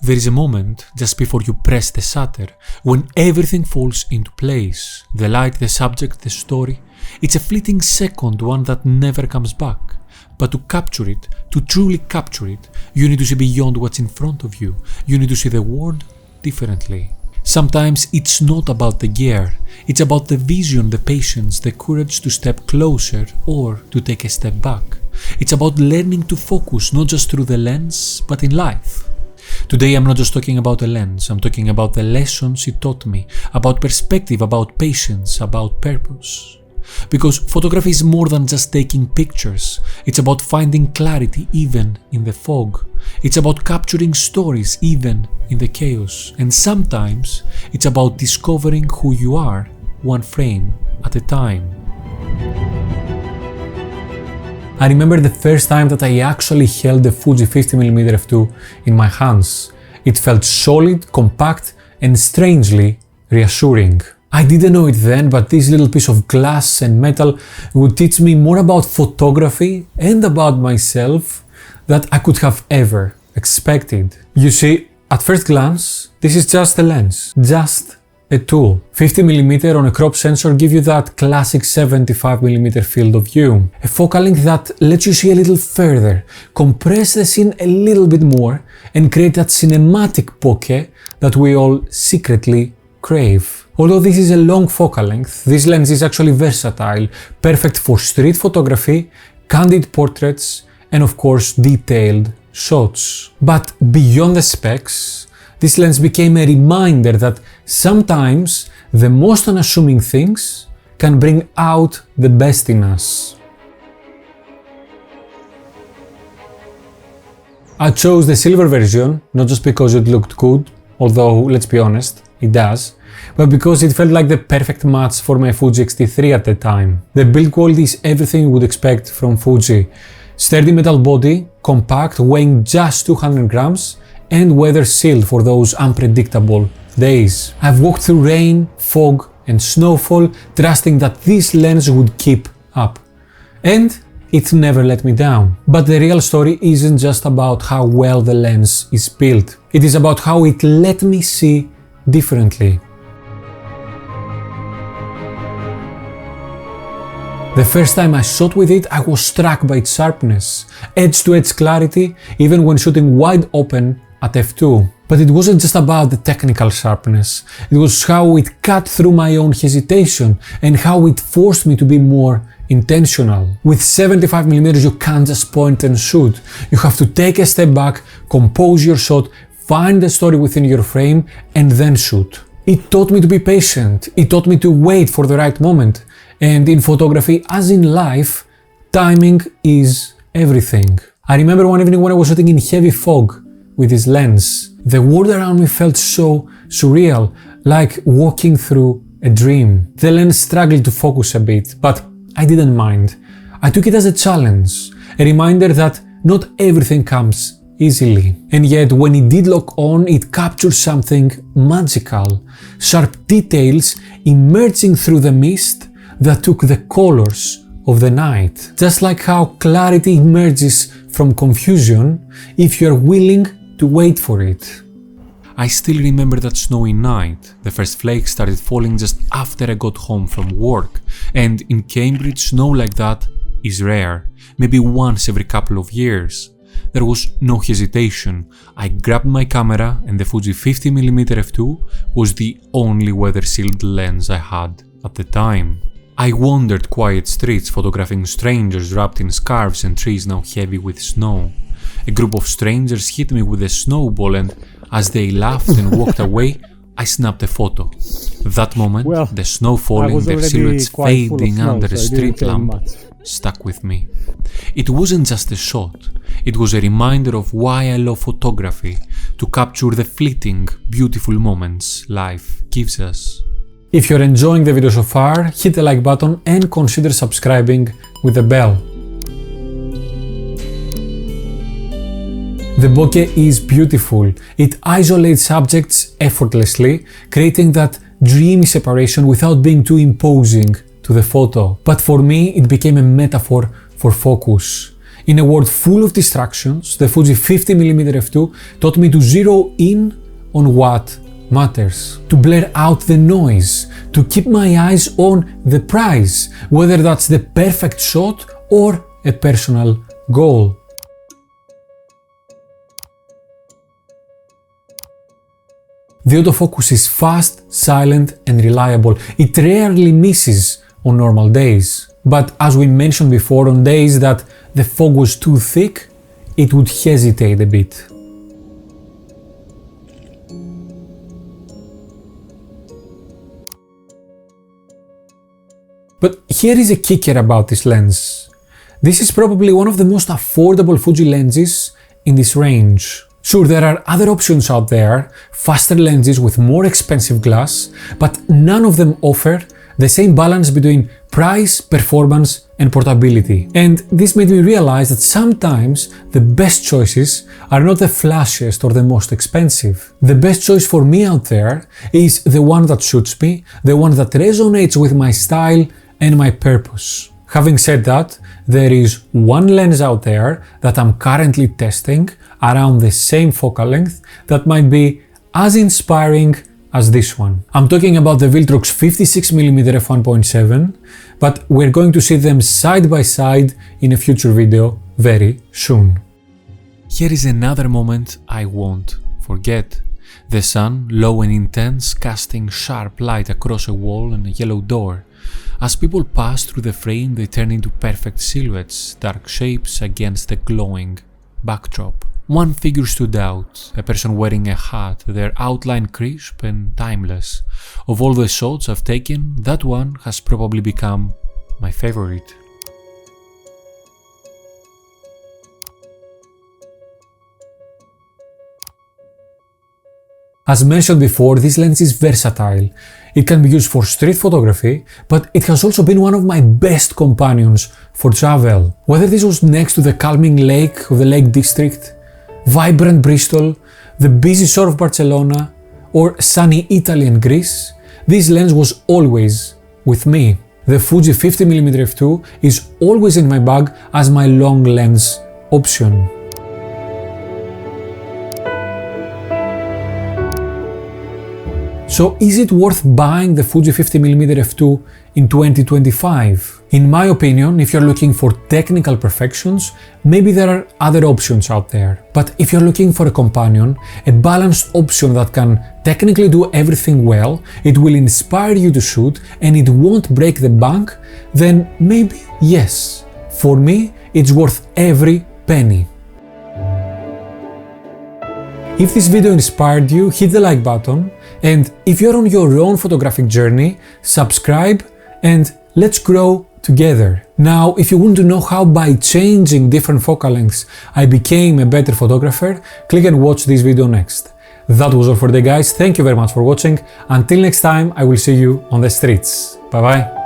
There is a moment just before you press the shutter when everything falls into place. The light, the subject, the story. It's a fleeting second, one that never comes back. But to capture it, to truly capture it, you need to see beyond what's in front of you. You need to see the world differently. Sometimes it's not about the gear, it's about the vision, the patience, the courage to step closer or to take a step back. It's about learning to focus not just through the lens, but in life. Today I'm not just talking about a lens, I'm talking about the lessons it taught me, about perspective, about patience, about purpose. Because photography is more than just taking pictures, it's about finding clarity even in the fog. It's about capturing stories even in the chaos, and sometimes it's about discovering who you are, one frame at a time. I remember the first time that I actually held the Fuji 50mm f2 in my hands. It felt solid, compact, and strangely reassuring. I didn't know it then, but this little piece of glass and metal would teach me more about photography and about myself that I could have ever expected. You see, at first glance, this is just a lens, just a tool. 50mm on a crop sensor give you that classic 75mm field of view. A focal length that lets you see a little further, compress the scene a little bit more, and create that cinematic bokeh that we all secretly crave. Although this is a long focal length, this lens is actually versatile, perfect for street photography, candid portraits, and of course detailed shots. But beyond the specs, this lens became a reminder that sometimes the most unassuming things can bring out the best in us. I chose the silver version, not just because it looked good, although let's be honest, it does, but because it felt like the perfect match for my Fuji X-T3 at the time. The build quality is everything you would expect from Fuji. Sturdy metal body, compact, weighing just 200 grams, and weather sealed for those unpredictable days. I've walked through rain, fog, and snowfall, trusting that this lens would keep up. And it never let me down. But the real story isn't just about how well the lens is built. It is about how it let me see differently. The first time I shot with it, I was struck by its sharpness, edge-to-edge clarity, even when shooting wide open at f2. But it wasn't just about the technical sharpness, it was how it cut through my own hesitation and how it forced me to be more intentional. With 75mm you can't just point and shoot, you have to take a step back, compose your shot, find the story within your frame and then shoot. It taught me to be patient, it taught me to wait for the right moment. And in photography, as in life, timing is everything. I remember one evening when I was shooting in heavy fog with this lens. The world around me felt so surreal, like walking through a dream. The lens struggled to focus a bit, but I didn't mind. I took it as a challenge, a reminder that not everything comes easily. And yet, when it did lock on, it captured something magical. Sharp details emerging through the mist that took the colors of the night. Just like how clarity emerges from confusion if you are willing to wait for it. I still remember that snowy night. The first flakes started falling just after I got home from work, and in Cambridge snow like that is rare, maybe once every couple of years. There was no hesitation. I grabbed my camera and the Fuji 50mm f2 was the only weather-sealed lens I had at the time. I wandered quiet streets photographing strangers wrapped in scarves and trees now heavy with snow. A group of strangers hit me with a snowball and as they laughed and walked away, I snapped a photo. That moment, the snow falling, their silhouettes fading under a street lamp, stuck with me. It wasn't just a shot, it was a reminder of why I love photography, to capture the fleeting, beautiful moments life gives us. If you're enjoying the video so far, hit the like button and consider subscribing with the bell. The bokeh is beautiful. It isolates subjects effortlessly, creating that dreamy separation without being too imposing to the photo. But for me, it became a metaphor for focus. In a world full of distractions, the Fuji 50mm f2 taught me to zero in on what matters, to blur out the noise, to keep my eyes on the prize, whether that's the perfect shot or a personal goal. The autofocus is fast, silent and reliable. It rarely misses on normal days. But as we mentioned before, on days that the fog was too thick, it would hesitate a bit. But here is a kicker about this lens. This is probably one of the most affordable Fuji lenses in this range. Sure, there are other options out there, faster lenses with more expensive glass, but none of them offer the same balance between price, performance and portability. And this made me realize that sometimes the best choices are not the flashiest or the most expensive. The best choice for me out there is the one that suits me, the one that resonates with my style and my purpose. Having said that, there is one lens out there that I'm currently testing around the same focal length that might be as inspiring as this one. I'm talking about the Viltrox 56mm f1.7, but we're going to see them side by side in a future video very soon. Here is another moment I won't forget. The sun, low and intense, casting sharp light across a wall and a yellow door. As people pass through the frame, they turn into perfect silhouettes, dark shapes against a glowing backdrop. One figure stood out, a person wearing a hat, their outline crisp and timeless. Of all the shots I've taken, that one has probably become my favorite. As mentioned before, this lens is versatile. It can be used for street photography, but it has also been one of my best companions for travel. Whether this was next to the calming lake of the Lake District, vibrant Bristol, the busy shore of Barcelona, or sunny Italy and Greece, this lens was always with me. The Fuji 50mm f2 is always in my bag as my long lens option. So is it worth buying the Fuji 50mm f2 in 2025? In my opinion, if you're looking for technical perfections, maybe there are other options out there. But if you're looking for a companion, a balanced option that can technically do everything well, it will inspire you to shoot and it won't break the bank, then maybe yes. For me, it's worth every penny. If this video inspired you, hit the like button, and if you're on your own photographic journey, subscribe and let's grow together. Now, if you want to know how by changing different focal lengths I became a better photographer, click and watch this video next. That was all for today, guys. Thank you very much for watching. Until next time, I will see you on the streets. Bye bye.